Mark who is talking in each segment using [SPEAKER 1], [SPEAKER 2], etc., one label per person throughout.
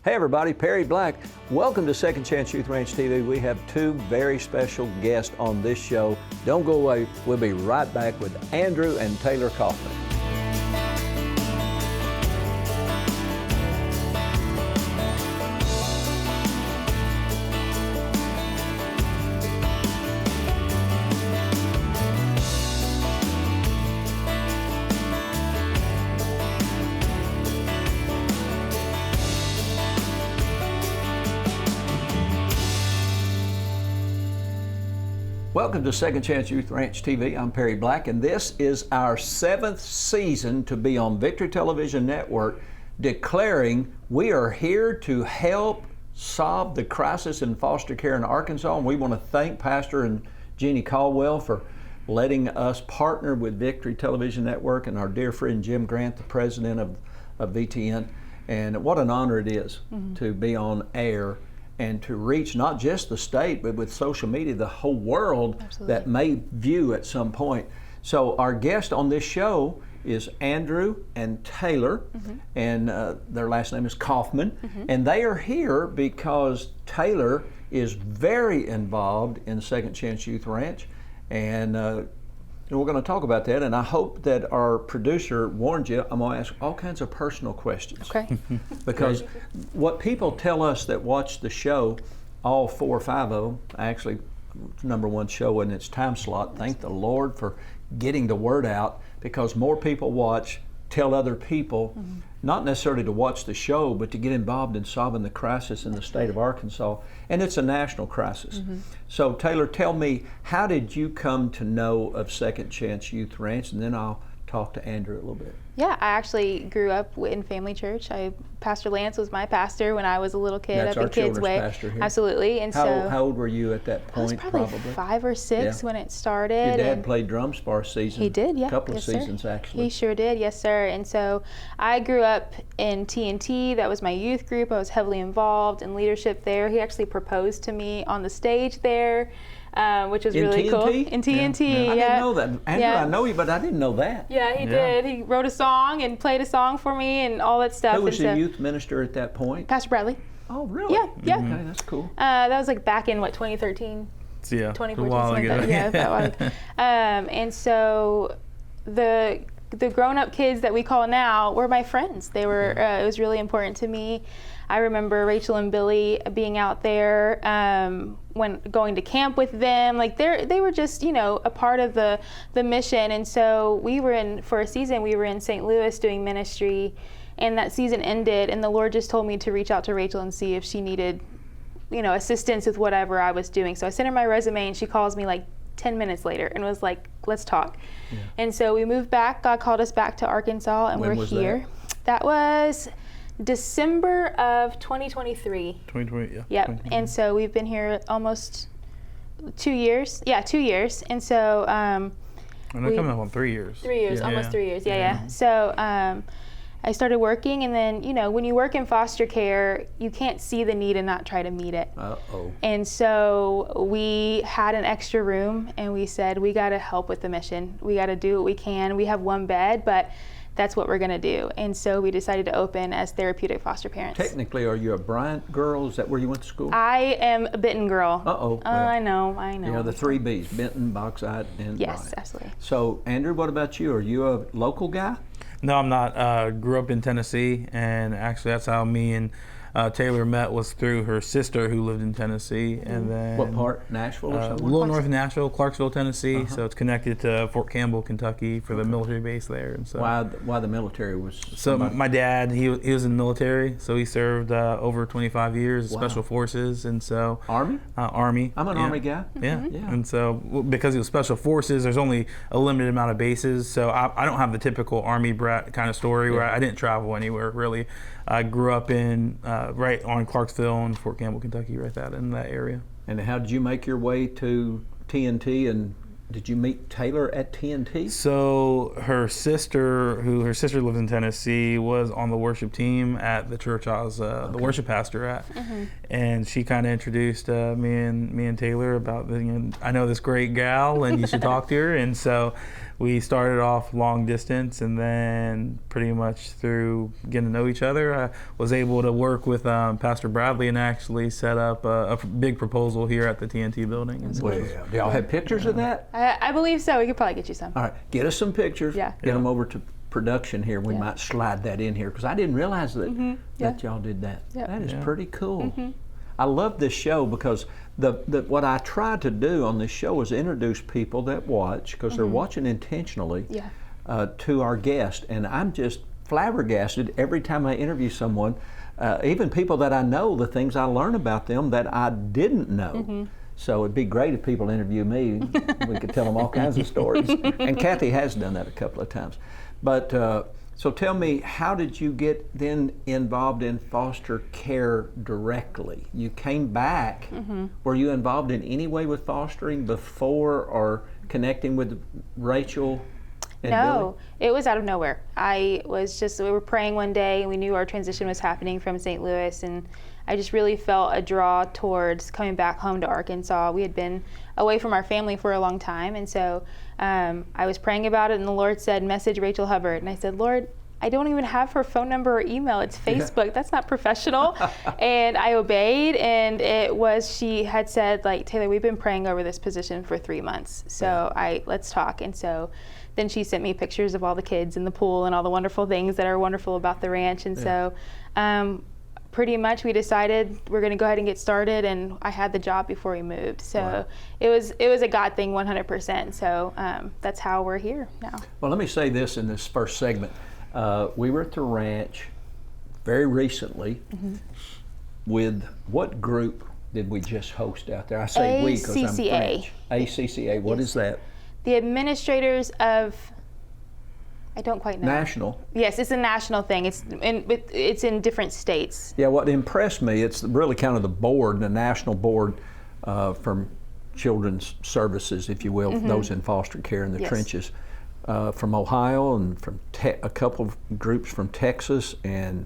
[SPEAKER 1] Hey everybody, Perry Black. Welcome to Second Chance Youth Ranch TV. We have two very special guests on this show. Don't go away. We'll be right back with Andrew and Taylor Kauffman. Welcome to Second Chance Youth Ranch TV. I'm Perry Black, and this is our 7th season to be on Victory Television Network, declaring we are here to help solve the crisis in foster care in Arkansas. And we want to thank Pastor and Jeannie Caldwell for letting us partner with Victory Television Network and our dear friend Jim Grant, the president of VTN. And what an honor it is to be on air and to reach not just the state, but with social media, the whole world. Absolutely. That may view at some point. So our guest on this show is Andrew and Taylor, and their last name is Kauffman, and they are here because Taylor is very involved in Second Chance Youth Ranch, and we're going to talk about that, and I hope that our producer warned you, I'm going to ask all kinds of personal questions.
[SPEAKER 2] Okay.
[SPEAKER 1] Because what people tell us that watch the show, all 4 or 5 of them, actually #1 show in its time slot, thank the Lord for getting the word out, because more people watch, tell other people, not necessarily to watch the show, but to get involved in solving the crisis in the state of Arkansas. And it's a national crisis. So Taylor, tell me, how did you come to know of Second Chance Youth Ranch? And then I'll talk to Andrew a little bit.
[SPEAKER 2] Yeah, I actually grew up in family church. Pastor Lance was my pastor when I was a little kid.
[SPEAKER 1] That's
[SPEAKER 2] up
[SPEAKER 1] our
[SPEAKER 2] in Kids Way.
[SPEAKER 1] pastor here.
[SPEAKER 2] Absolutely. And
[SPEAKER 1] how old were you at that point?
[SPEAKER 2] I was probably 5 or 6 when it started.
[SPEAKER 1] Your dad played drums for our season.
[SPEAKER 2] He did, yeah.
[SPEAKER 1] A couple of
[SPEAKER 2] yes,
[SPEAKER 1] seasons,
[SPEAKER 2] sir.
[SPEAKER 1] actually.
[SPEAKER 2] He sure did, yes, sir. And so I grew up in TNT. That was my youth group. I was heavily involved in leadership there. He actually proposed to me on the stage there. Which was really
[SPEAKER 1] TNT?
[SPEAKER 2] cool. In TNT,
[SPEAKER 1] yeah. I didn't know that. Andrew, I know you, but I didn't know that.
[SPEAKER 2] Yeah, he did. He wrote a song and played a song for me and all that stuff.
[SPEAKER 1] Who was the youth minister at that point?
[SPEAKER 2] Pastor Bradley.
[SPEAKER 1] Oh, really?
[SPEAKER 2] Yeah.
[SPEAKER 1] Okay, that's cool.
[SPEAKER 2] That was like back in, 2013?
[SPEAKER 3] Yeah,
[SPEAKER 2] 2014,
[SPEAKER 3] a while ago.
[SPEAKER 2] Like that. Yeah, that was. And so the grown-up kids that we call now were my friends. They were. It was really important to me. I remember Rachel and Billy being out there when going to camp with them. Like they were just, a part of the mission. And so for a season, we were in St. Louis doing ministry, and that season ended, and the Lord just told me to reach out to Rachel and see if she needed, assistance with whatever I was doing. So I sent her my resume, and she calls me like 10 minutes later and was like, let's talk. Yeah. And so we moved back. God called us back to Arkansas, and we're here. That was December of 2023.
[SPEAKER 3] 2020, yeah.
[SPEAKER 2] Yep. And so we've been here almost 2 years. Yeah, 2 years. And so
[SPEAKER 3] we're coming up on 3 years.
[SPEAKER 2] 3 years, almost 3 years. Yeah. So I started working, and then when you work in foster care, you can't see the need and not try to meet it. And so we had an extra room, and we said, we got to help with the mission. We got to do what we can. We have 1 bed, but that's what we're going to do. And so we decided to open as Therapeutic Foster Parents.
[SPEAKER 1] Technically, are you a Bryant girl? Is that where you went to school?
[SPEAKER 2] I am a Benton girl.
[SPEAKER 1] Well,
[SPEAKER 2] I know.
[SPEAKER 1] The 3 Bs, Benton, Bauxite, and
[SPEAKER 2] Yes,
[SPEAKER 1] Bryant.
[SPEAKER 2] absolutely.
[SPEAKER 1] So, Andrew, what about you? Are you a local guy?
[SPEAKER 3] No, I'm not. Grew up in Tennessee, and actually that's how me and Taylor met, was through her sister who lived in Tennessee. And then
[SPEAKER 1] what part? Nashville or somewhere?
[SPEAKER 3] A little north of Nashville, Clarksville, Tennessee. So it's connected to Fort Campbell, Kentucky, for the military base there. And so
[SPEAKER 1] why the military was?
[SPEAKER 3] So my dad, he was in the military, so he served over 25 years, Special Forces, and so
[SPEAKER 1] Army.
[SPEAKER 3] Army.
[SPEAKER 1] I'm an Army guy.
[SPEAKER 3] Yeah. And so because it was Special Forces, there's only a limited amount of bases. So I don't have the typical Army brat kind of story where I didn't travel anywhere really. I grew up in right on Clarksville and Fort Campbell, Kentucky, in that area.
[SPEAKER 1] And how did you make your way to TNT and did you meet Taylor at TNT?
[SPEAKER 3] So her sister lives in Tennessee, was on the worship team at the church I was the worship pastor at, and she kind of introduced me and Taylor about I know this great gal and you should talk to her, and so we started off long distance, and then pretty much through getting to know each other, I was able to work with Pastor Bradley and actually set up a big proposal here at the TNT building. And
[SPEAKER 1] Well, do y'all have pictures of that?
[SPEAKER 2] I believe so. We could probably get you some.
[SPEAKER 1] All right, get us some pictures.
[SPEAKER 2] Yeah.
[SPEAKER 1] Get them over to production here. We might slide that in here because I didn't realize that that y'all did that. That is pretty cool. I love this show because what I try to do on this show is introduce people that watch, because they're watching intentionally, to our guest, and I'm just flabbergasted every time I interview someone, even people that I know, the things I learn about them that I didn't know. So it'd be great if people interview me. We could tell them all kinds of stories. And Kathy has done that a couple of times. But so tell me, how did you get then involved in foster care directly? You came back. Were you involved in any way with fostering before, or connecting with Rachel and
[SPEAKER 2] No, it was out of nowhere. We were praying one day, and we knew our transition was happening from St. Louis, and I just really felt a draw towards coming back home to Arkansas. We had been away from our family for a long time, and so I was praying about it, and the Lord said, message Rachel Hubbard. And I said, Lord, I don't even have her phone number or email. It's Facebook. That's not professional. And I obeyed, and she had said, like, Taylor, we've been praying over this position for 3 months, so let's talk. And so then she sent me pictures of all the kids in the pool and all the wonderful things that are wonderful about the ranch. And so pretty much we decided we're going to go ahead and get started, and I had the job before we moved. So it was a God thing 100%. So that's how we're here now.
[SPEAKER 1] Well, let me say this in this first segment. We were at the ranch very recently with what group did we just host out there? I say we because I'm French. ACCA. What is that?
[SPEAKER 2] The administrators of, I don't quite know.
[SPEAKER 1] National.
[SPEAKER 2] Yes, it's a national thing. It's in different states.
[SPEAKER 1] Yeah, what impressed me, it's really kind of the board, the national board from children's services, if you will, those in foster care in the trenches, from Ohio, and from a couple of groups from Texas and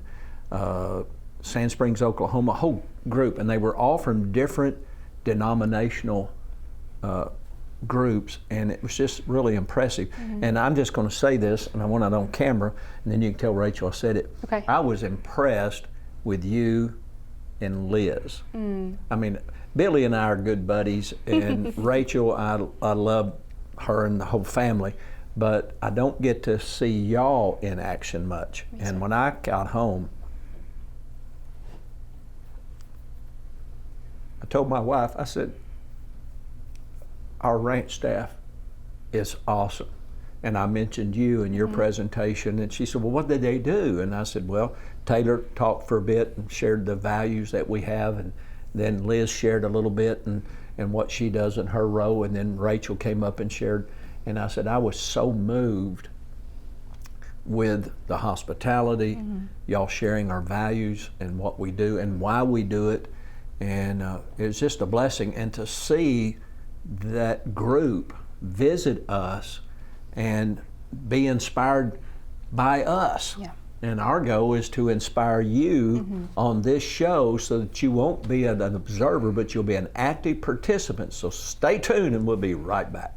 [SPEAKER 1] Sand Springs, Oklahoma, a whole group, and they were all from different denominational groups, and it was just really impressive. And I'm just going to say this, and I want it on camera, and then you can tell Rachel I said it.
[SPEAKER 2] Okay.
[SPEAKER 1] I was impressed with you and Liz. I mean, Billy and I are good buddies, and Rachel, I love her and the whole family, but I don't get to see y'all in action much. And when I got home, I told my wife, I said, our ranch staff is awesome. And I mentioned you and your presentation, and she said, well, what did they do? And I said, well, Taylor talked for a bit and shared the values that we have, and then Liz shared a little bit and what she does in her role, and then Rachel came up and shared. And I said, I was so moved with the hospitality, y'all sharing our values and what we do and why we do it. And it's just a blessing. And to see that group visit us and be inspired by us. And our goal is to inspire you on this show so that you won't be an observer, but you'll be an active participant. So stay tuned, and we'll be right back.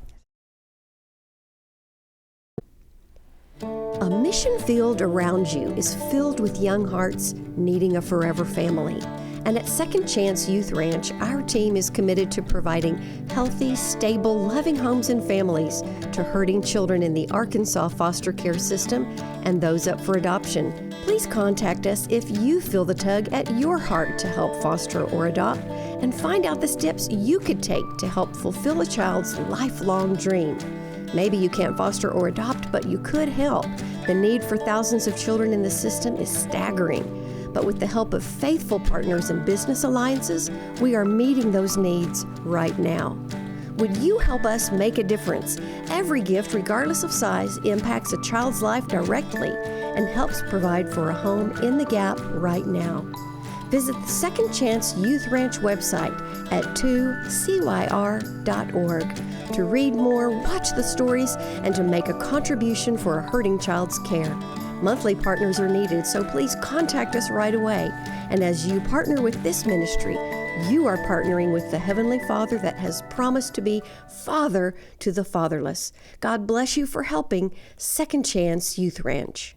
[SPEAKER 4] A mission field around you is filled with young hearts needing a forever family. And at Second Chance Youth Ranch, our team is committed to providing healthy, stable, loving homes and families to hurting children in the Arkansas foster care system and those up for adoption. Please contact us if you feel the tug at your heart to help foster or adopt, and find out the steps you could take to help fulfill a child's lifelong dream. Maybe you can't foster or adopt, but you could help. The need for thousands of children in the system is staggering. But with the help of faithful partners and business alliances, we are meeting those needs right now. Would you help us make a difference? Every gift, regardless of size, impacts a child's life directly and helps provide for a home in the gap right now. Visit the Second Chance Youth Ranch website at 2CYR.org. to read more, watch the stories, and to make a contribution for a hurting child's care. Monthly partners are needed, so please contact us right away. And as you partner with this ministry, you are partnering with the Heavenly Father that has promised to be Father to the fatherless. God bless you for helping Second Chance Youth Ranch.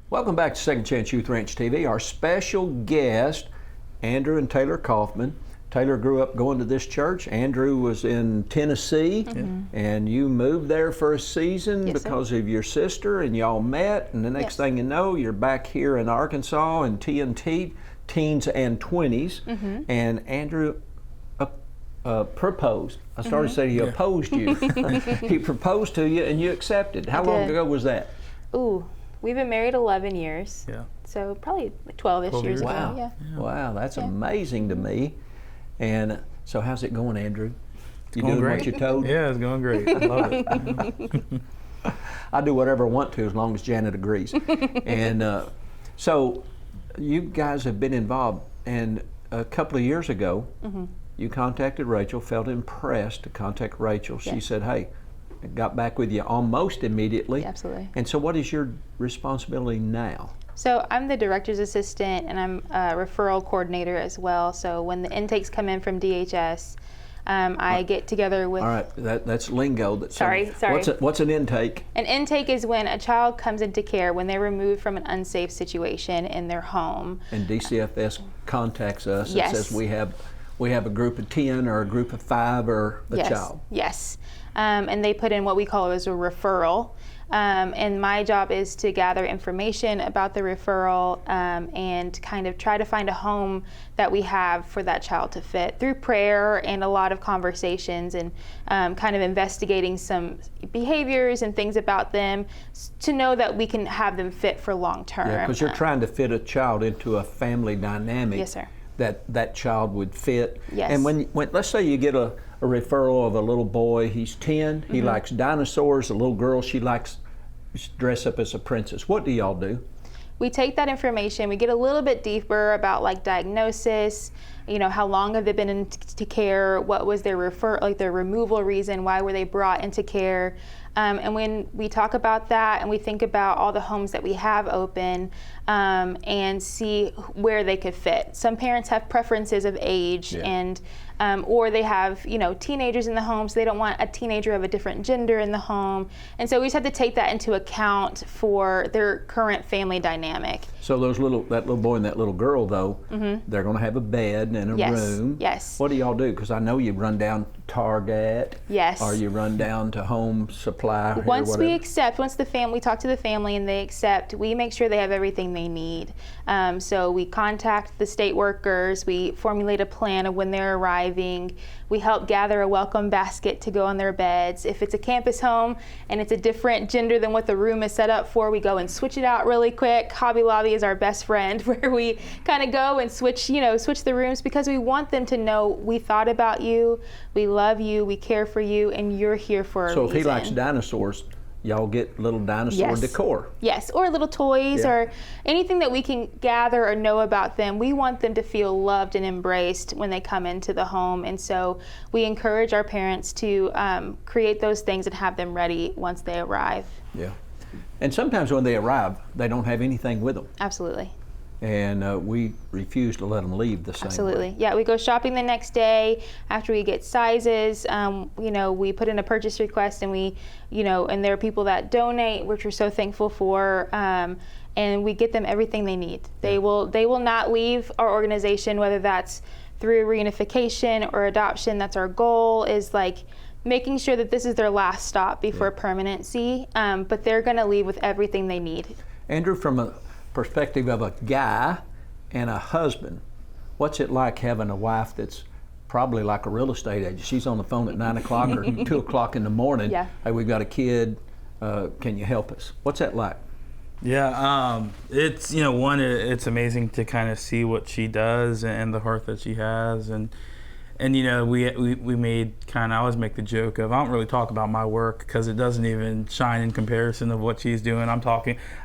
[SPEAKER 1] Welcome back to Second Chance Youth Ranch TV. Our special guest, Andrew and Taylor Kauffman. Taylor grew up going to this church. Andrew was in Tennessee, and you moved there for a season because of your sister, and y'all met, and the next thing you know, you're back here in Arkansas in TNT, teens and 20s, and Andrew proposed. I started to say he opposed you. He proposed to you, and you accepted. How long ago was that?
[SPEAKER 2] Ooh, we've been married 11 years.
[SPEAKER 3] Yeah.
[SPEAKER 2] So probably like 12-ish years ago.
[SPEAKER 1] Wow.
[SPEAKER 2] Yeah.
[SPEAKER 1] Wow, that's amazing to me. And so how's it going, Andrew? You
[SPEAKER 3] Going
[SPEAKER 1] doing
[SPEAKER 3] great.
[SPEAKER 1] what you're told?
[SPEAKER 3] Yeah, it's going great. I love it.
[SPEAKER 1] I do whatever I want to as long as Janet agrees. And so you guys have been involved, and a couple of years ago, you contacted Rachel, felt impressed to contact Rachel. She said, hey, I got back with you almost immediately.
[SPEAKER 2] Absolutely.
[SPEAKER 1] And so what is your responsibility now?
[SPEAKER 2] So I'm the director's assistant, and I'm a referral coordinator as well. So when the intakes come in from DHS, I get together with...
[SPEAKER 1] All right, that's lingo.
[SPEAKER 2] Sorry.
[SPEAKER 1] What's an intake?
[SPEAKER 2] An intake is when a child comes into care when they're removed from an unsafe situation in their home.
[SPEAKER 1] And DCFS contacts us
[SPEAKER 2] Yes.
[SPEAKER 1] and says we have a group of 10 or a group of 5 or a child.
[SPEAKER 2] Yes. And they put in what we call as a referral. And my job is to gather information about the referral and kind of try to find a home that we have for that child to fit through prayer and a lot of conversations and kind of investigating some behaviors and things about them to know that we can have them fit for long term.
[SPEAKER 1] Yeah, because you're trying to fit a child into a family dynamic.
[SPEAKER 2] Yes, sir.
[SPEAKER 1] That child would fit.
[SPEAKER 2] Yes.
[SPEAKER 1] And when let's say you get a referral of a little boy, he's 10, he likes dinosaurs, a little girl, she likes to dress up as a princess. What do y'all do?
[SPEAKER 2] We take that information, we get a little bit deeper about like diagnosis, how long have they been into care, what was their their removal reason, why were they brought into care. And when we talk about that and we think about all the homes that we have open and see where they could fit. Some parents have preferences of age and or they have teenagers in the home, so they don't want a teenager of a different gender in the home. And so we just have to take that into account for their current family dynamic.
[SPEAKER 1] So that little boy and that little girl though, they're going to have a bed and a room.
[SPEAKER 2] Yes.
[SPEAKER 1] What do y'all do? Because I know you run down to Target.
[SPEAKER 2] Yes.
[SPEAKER 1] Or you run down to Home Supply.
[SPEAKER 2] Once we talk to the family and they accept, we make sure they have everything they need. So we contact the state workers, we formulate a plan of when they're arriving, we help gather a welcome basket to go on their beds. If it's a campus home and it's a different gender than what the room is set up for, we go and switch it out really quick. Hobby Lobby is our best friend, where we kind of go and switch the rooms, because we want them to know we thought about you, we love you, we care for you, and you're here for a reason.
[SPEAKER 1] So if he likes dinosaurs, y'all get little dinosaur decor.
[SPEAKER 2] Yes, or little toys or anything that we can gather or know about them. We want them to feel loved and embraced when they come into the home. And so we encourage our parents to create those things and have them ready once they arrive.
[SPEAKER 1] Yeah. And sometimes when they arrive, they don't have anything with them.
[SPEAKER 2] Absolutely.
[SPEAKER 1] And we refuse to let them leave the same
[SPEAKER 2] Absolutely.
[SPEAKER 1] way.
[SPEAKER 2] Yeah, we go shopping the next day after we get sizes. We put in a purchase request, and and there are people that donate, which we're so thankful for. And we get them everything they need. They will not leave our organization, whether that's through reunification or adoption. That's our goal, is like making sure that this is their last stop before permanency. But they're going to leave with everything they need.
[SPEAKER 1] Andrew, from a perspective of a guy and a husband, what's it like having a wife that's probably like a real estate agent? She's on the phone at 9 o'clock or 2 o'clock in the morning.
[SPEAKER 2] Yeah.
[SPEAKER 1] Hey, we've got a kid. Can you help us? What's that like?
[SPEAKER 3] Yeah, it's it's amazing to kind of see what she does and the heart that she has, and we made I always make the joke of, I don't really talk about my work because it doesn't even shine in comparison of what she's doing.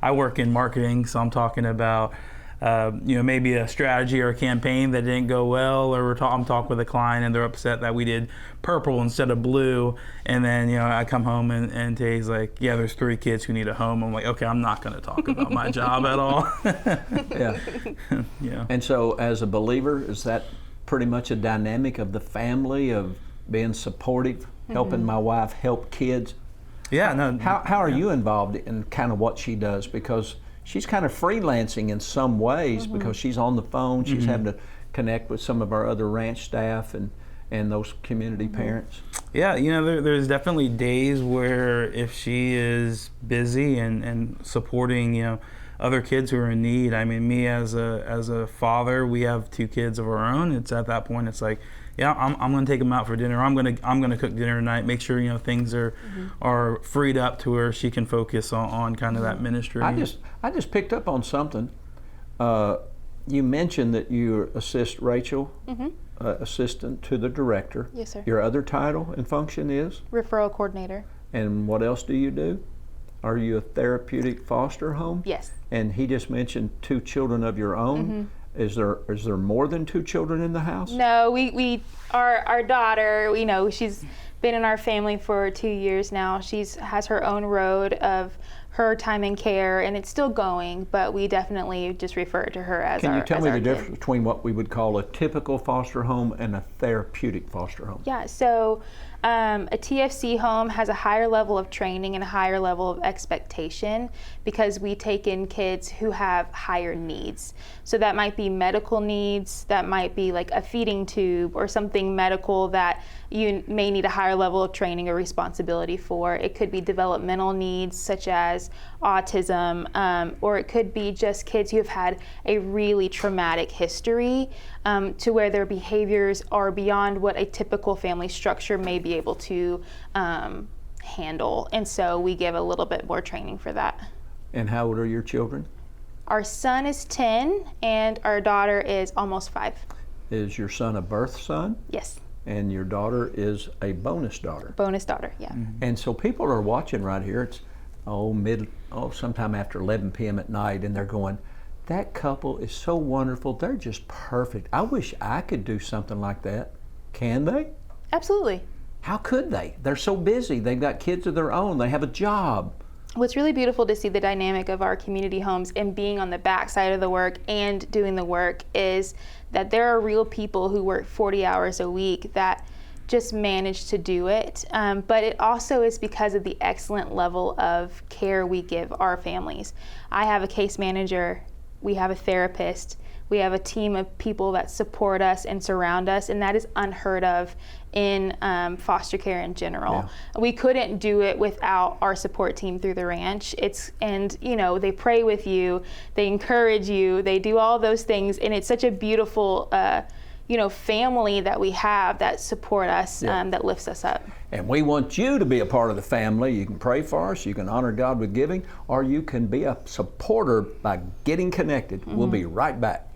[SPEAKER 3] I work in marketing, so I'm talking about maybe a strategy or a campaign that didn't go well, or I'm talking with a client and they're upset that we did purple instead of blue, and then I come home and Tay's like, yeah, there's 3 kids who need a home. I'm like, okay, I'm not going to talk about my job at all.
[SPEAKER 1] Yeah.
[SPEAKER 3] Yeah.
[SPEAKER 1] And so, as a believer, is that pretty much a dynamic of the family, of being supportive, helping my wife help kids?
[SPEAKER 3] Yeah. No.
[SPEAKER 1] How are you involved in kind of what she does? Because she's kind of freelancing in some ways, because she's on the phone, she's having to connect with some of our other ranch staff and those community parents.
[SPEAKER 3] Yeah, there's definitely days where if she is busy and supporting, other kids who are in need. I mean, me as a father, we have 2 kids of our own. It's at that point, it's like, yeah, I'm going to take them out for dinner. I'm going to cook dinner tonight. Make sure things are freed up to where she can focus on kind of that ministry.
[SPEAKER 1] I just picked up on something. You mentioned that you assist Rachel, assistant to the director.
[SPEAKER 2] Yes, sir.
[SPEAKER 1] Your other title and function is?
[SPEAKER 2] Referral coordinator.
[SPEAKER 1] And what else do you do? Are you a therapeutic foster home?
[SPEAKER 2] Yes.
[SPEAKER 1] And he just mentioned 2 children of your own. Is there more than 2 children in the house?
[SPEAKER 2] No, our daughter, she's been in our family for 2 years now. Has her own road of her time in care, and it's still going, but we definitely just refer to her as
[SPEAKER 1] Can
[SPEAKER 2] our
[SPEAKER 1] you tell me the
[SPEAKER 2] kid.
[SPEAKER 1] difference between what we would call a typical foster home and a therapeutic foster home?
[SPEAKER 2] Yeah, so a TFC home has a higher level of training and a higher level of expectation, because we take in kids who have higher needs. So that might be medical needs, that might be like a feeding tube or something medical that you may need a higher level of training or responsibility for. It could be developmental needs such as autism, or it could be just kids who have had a really traumatic history to where their behaviors are beyond what a typical family structure may be able to handle. And so we give a little bit more training for that.
[SPEAKER 1] And how old are your children?
[SPEAKER 2] Our son is 10 and our daughter is almost 5.
[SPEAKER 1] Is your son a birth son?
[SPEAKER 2] Yes.
[SPEAKER 1] And your daughter is a bonus daughter?
[SPEAKER 2] Bonus daughter, yeah.
[SPEAKER 1] And so people are watching right here. It's sometime after 11 p.m. at night, and they're going, that couple is so wonderful. They're just perfect. I wish I could do something like that. Can they?
[SPEAKER 2] Absolutely.
[SPEAKER 1] How could they? They're so busy. They've got kids of their own. They have a job.
[SPEAKER 2] What's really beautiful to see the dynamic of our community homes and being on the backside of the work and doing the work is that there are real people who work 40 hours a week that just manage to do it. But it also is because of the excellent level of care we give our families. I have a case manager, we have a therapist, we have a team of people that support us and surround us, and that is unheard of in foster care in general. Yeah. We couldn't do it without our support team through the ranch. They pray with you, they encourage you, they do all those things, and it's such a beautiful family that we have that support us, that lifts us up.
[SPEAKER 1] And we want you to be a part of the family. You can pray for us, you can honor God with giving, or you can be a supporter by getting connected. We'll be right back.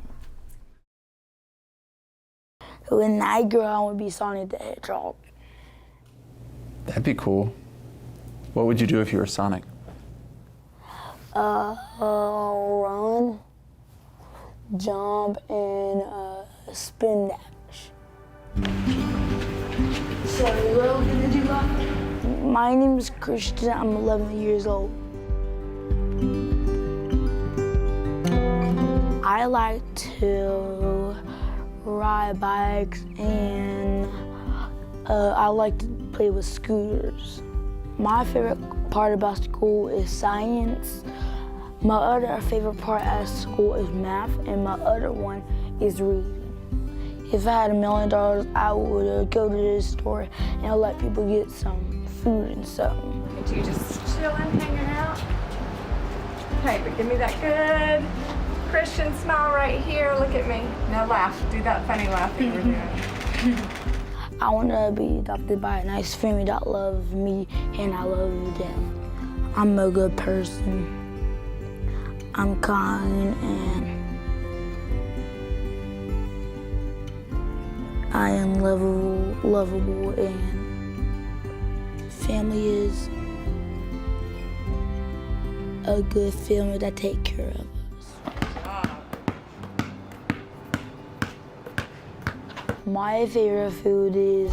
[SPEAKER 5] When I grow up, I want to be Sonic the Hedgehog.
[SPEAKER 6] That'd be cool. What would you do if you were Sonic?
[SPEAKER 5] Run, jump, and spin dash.
[SPEAKER 7] So, what are we gonna do after?
[SPEAKER 5] My name is Christian. I'm 11 years old. I like to ride bikes, and I like to play with scooters. My favorite part about school is science. My other favorite part at school is math, and my other one is reading. If I had $1 million, I would go to the store and let people get some food and something.
[SPEAKER 7] Could you just chilling, hanging out? Okay, but give me that good Christian smile right here. Look at me. Now laugh. Do that funny laugh that you were doing.
[SPEAKER 5] I want to be adopted by a nice family that loves me and I love them. I'm a good person. I'm kind and I am lovable, and family is a good family that take care of us. My favorite food is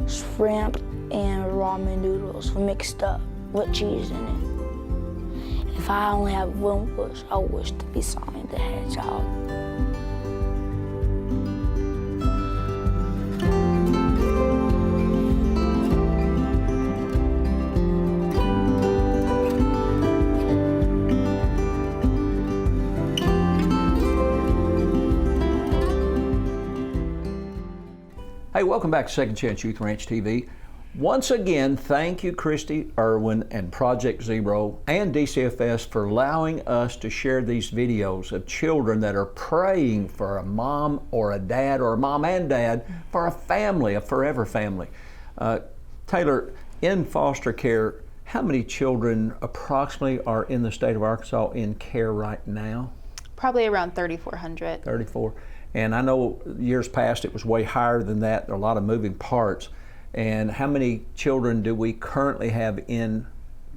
[SPEAKER 5] shrimp and ramen noodles mixed up with cheese in it. If I only have one wish, I wish to be Sonic the Hedgehog.
[SPEAKER 1] Hey, welcome back to Second Chance Youth Ranch TV. Once again, thank you, Christy, Irwin, and Project Zero, and DCFS for allowing us to share these videos of children that are praying for a mom or a dad, or a mom and dad, for a family, a forever family. Taylor, in foster care, how many children approximately are in the state of Arkansas in care right now?
[SPEAKER 2] Probably around 3,400.
[SPEAKER 1] 34. And I know years past it was way higher than that. There are a lot of moving parts. And how many children do we currently have in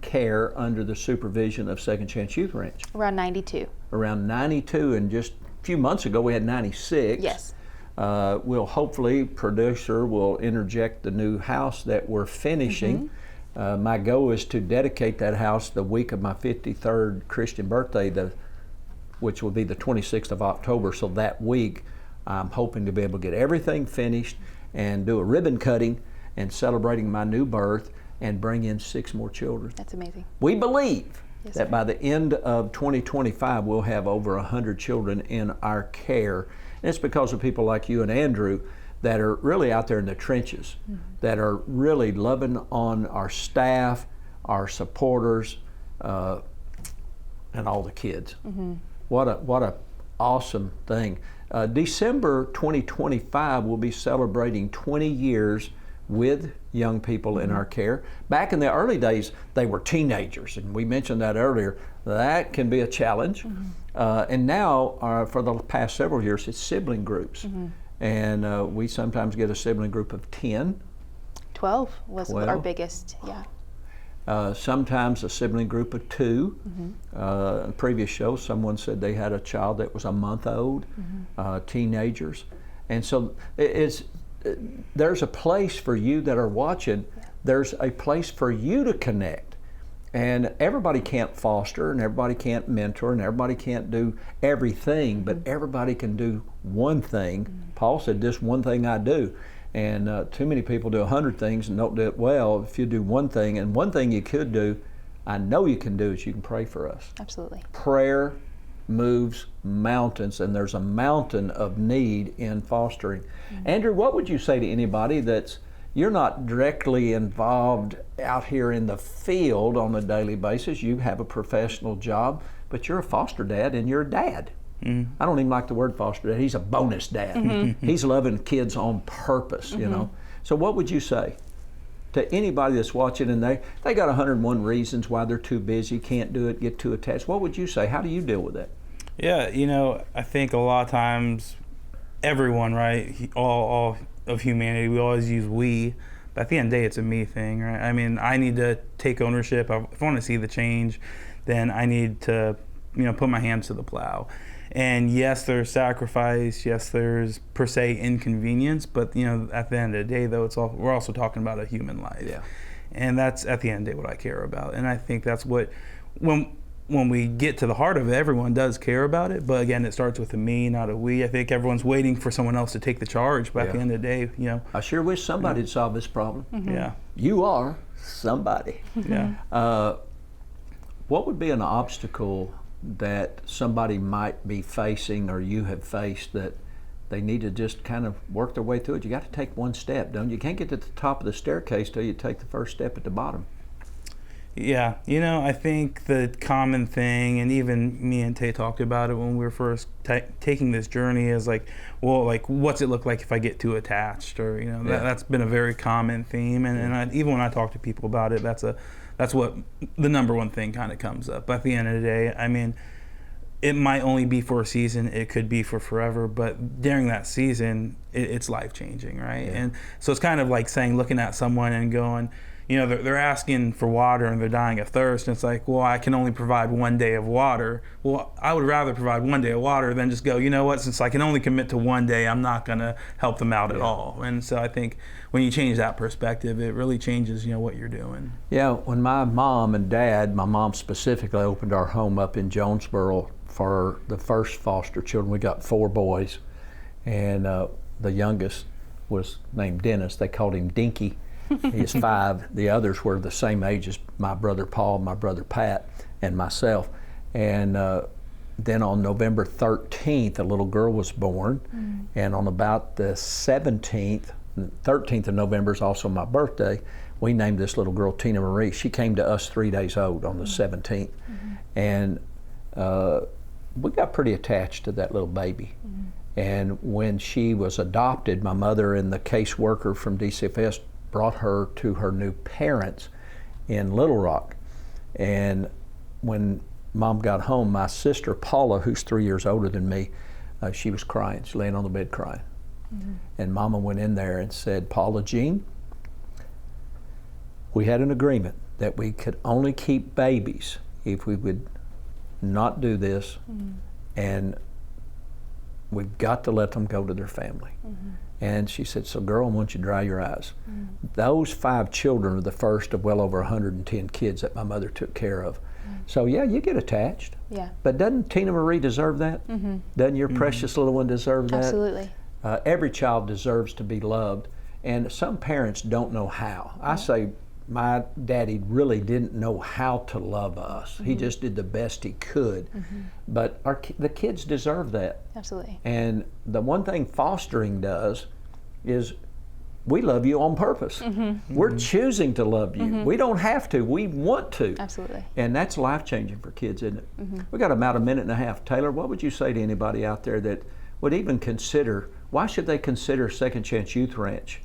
[SPEAKER 1] care under the supervision of Second Chance Youth Ranch?
[SPEAKER 2] Around 92.
[SPEAKER 1] Around 92, and just a few months ago we had 96.
[SPEAKER 2] Yes.
[SPEAKER 1] We'll hopefully, producer will interject the new house that we're finishing. My goal is to dedicate that house the week of my 53rd Christian birthday, which will be the 26th of October. So that week, I'm hoping to be able to get everything finished and do a ribbon cutting and celebrating my new birth and bring in 6 more children.
[SPEAKER 2] That's amazing.
[SPEAKER 1] We believe
[SPEAKER 2] Yes,
[SPEAKER 1] that
[SPEAKER 2] sir.
[SPEAKER 1] by the end of 2025, we'll have over 100 children in our care. And it's because of people like you and Andrew that are really out there in the trenches, that are really loving on our staff, our supporters, and all the kids. What a awesome thing. December 2025, we'll be celebrating 20 years with young people in our care. Back in the early days, they were teenagers, and we mentioned that earlier. That can be a challenge. And now, for the past several years, it's sibling groups. And we sometimes get a sibling group of 10.
[SPEAKER 2] 12 was
[SPEAKER 1] 12?
[SPEAKER 2] our biggest, yeah.
[SPEAKER 1] Sometimes a sibling group of 2. In a previous show, someone said they had a child that was a month old, teenagers. And so there's a place for you that are watching. There's a place for you to connect. And everybody can't foster, and everybody can't mentor, and everybody can't do everything, but everybody can do one thing. Paul said, this one thing I do. And too many people do 100 things and don't do it well. If you do one thing, and one thing you could do, I know you can do, is you can pray for us.
[SPEAKER 2] Absolutely.
[SPEAKER 1] Prayer moves mountains, and there's a mountain of need in fostering. Andrew, what would you say to anybody you're not directly involved out here in the field on a daily basis? You have a professional job, but you're a foster dad and you're a dad. I don't even like the word foster dad. He's a bonus dad. He's loving kids on purpose, you know. So what would you say to anybody that's watching and they got 101 reasons why they're too busy, can't do it, get too attached? What would you say? How do you deal with that?
[SPEAKER 3] Yeah, you know, I think a lot of times everyone, right, all of humanity, we always use we, but at the end of the day, it's a me thing, right? I mean, I need to take ownership. If I want to see the change, then I need to, put my hands to the plow. And yes, there's sacrifice. Yes, there's per se inconvenience. But at the end of the day, though, we're also talking about a human life. Yeah. And that's at the end of the day what I care about. And I think that's what when we get to the heart of it, everyone does care about it. But again, it starts with a me, not a we. I think everyone's waiting for someone else to take the charge. But at the end of the day,
[SPEAKER 1] I sure wish somebody'd solve this problem.
[SPEAKER 3] Yeah.
[SPEAKER 1] You are somebody.
[SPEAKER 3] Yeah.
[SPEAKER 1] What would be an obstacle that somebody might be facing, or you have faced, that they need to just kind of work their way through it? You got to take one step, don't you? You can't get to the top of the staircase till you take the first step at the bottom.
[SPEAKER 3] Yeah, I think the common thing, and even me and Tay talked about it when we were first taking this journey, is what's it look like if I get too attached? Or that's been a very common theme, and even when I talk to people about it, that's what the number one thing kind of comes up. But at the end of the day, I mean, it might only be for a season, it could be for forever, but during that season, it's life-changing, right? Yeah. And so it's kind of like looking at someone and going, you know, they're asking for water and they're dying of thirst. And it's like, well, I can only provide 1 day of water. Well, I would rather provide 1 day of water than just go, you know what, since I can only commit to 1 day, I'm not going to help them out at all. And so I think when you change that perspective, it really changes, you know, what you're doing.
[SPEAKER 1] Yeah, when my mom and dad, my mom specifically, opened our home up in Jonesboro for the first foster children, we got 4 boys, and the youngest was named Dennis. They called him Dinky. He's 5. The others were the same age as my brother Paul, my brother Pat, and myself. And then on November 13th, a little girl was born. And on about the 13th of November is also my birthday, we named this little girl Tina Marie. She came to us 3 days old on the 17th. And we got pretty attached to that little baby. And when she was adopted, my mother and the caseworker from DCFS brought her to her new parents in Little Rock. And when Mom got home, my sister Paula, who's 3 years older than me, she was crying. She laying on the bed crying. And Mama went in there and said, Paula Jean, we had an agreement that we could only keep babies if we would not do this, and we've got to let them go to their family. And she said, so girl, I want you to dry your eyes. Those 5 children are the first of well over 110 kids that my mother took care of. So yeah, you get attached.
[SPEAKER 2] Yeah.
[SPEAKER 1] But doesn't Tina Marie deserve that? Doesn't your precious little one deserve that?
[SPEAKER 2] Absolutely.
[SPEAKER 1] Every child deserves to be loved, and some parents don't know how. I say my daddy really didn't know how to love us. He just did the best he could. But the kids deserve that.
[SPEAKER 2] Absolutely.
[SPEAKER 1] And the one thing fostering does is we love you on purpose. We're choosing to love you. We don't have to, we want to.
[SPEAKER 2] Absolutely.
[SPEAKER 1] And that's life-changing for kids, isn't it? We got about a minute and a half. Taylor, what would you say to anybody out there that would even consider, why should they consider Second Chance Youth Ranch?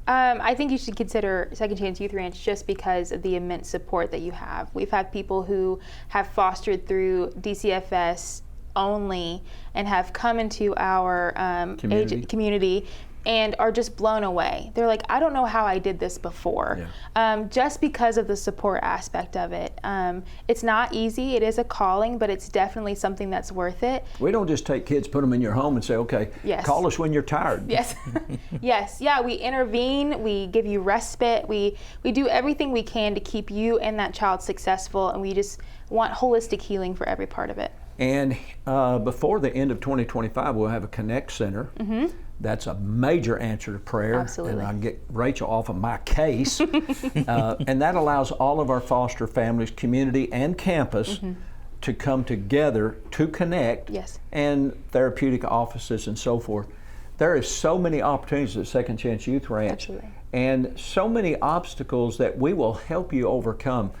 [SPEAKER 2] I think you should consider Second Chance Youth Ranch just because of the immense support that you have. We've had people who have fostered through DCFS only and have come into our community and are just blown away. They're like, I don't know how I did this before, just because of the support aspect of it. It's not easy, it is a calling, but it's definitely something that's worth it.
[SPEAKER 1] We don't just take kids, put them in your home and say, okay, call us when you're tired.
[SPEAKER 2] Yes, yes, yeah, we intervene, we give you respite, we do everything we can to keep you and that child successful, and we just want holistic healing for every part of it.
[SPEAKER 1] And before the end of 2025, we'll have a Connect Center. That's a major answer to prayer.
[SPEAKER 2] Absolutely.
[SPEAKER 1] And I can get Rachel off of my case. And that allows all of our foster families, community and campus to come together to connect, and therapeutic offices and so forth. There is so many opportunities at Second Chance Youth Ranch.
[SPEAKER 2] Absolutely.
[SPEAKER 1] And so many obstacles that we will help you overcome.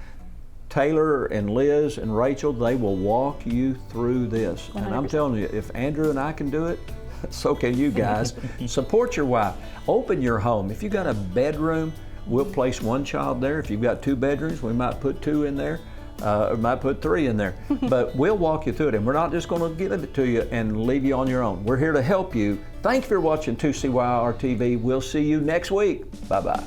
[SPEAKER 1] Taylor and Liz and Rachel, they will walk you through this. 100%. And I'm telling you, if Andrew and I can do it, so can you guys. Support your wife. Open your home. If you've got a bedroom, we'll place 1 child there. If you've got 2 bedrooms, we might put 2 in there. We might put 3 in there. But we'll walk you through it, and we're not just going to give it to you and leave you on your own. We're here to help you. Thanks for watching 2CYR-TV. We'll see you next week. Bye-bye.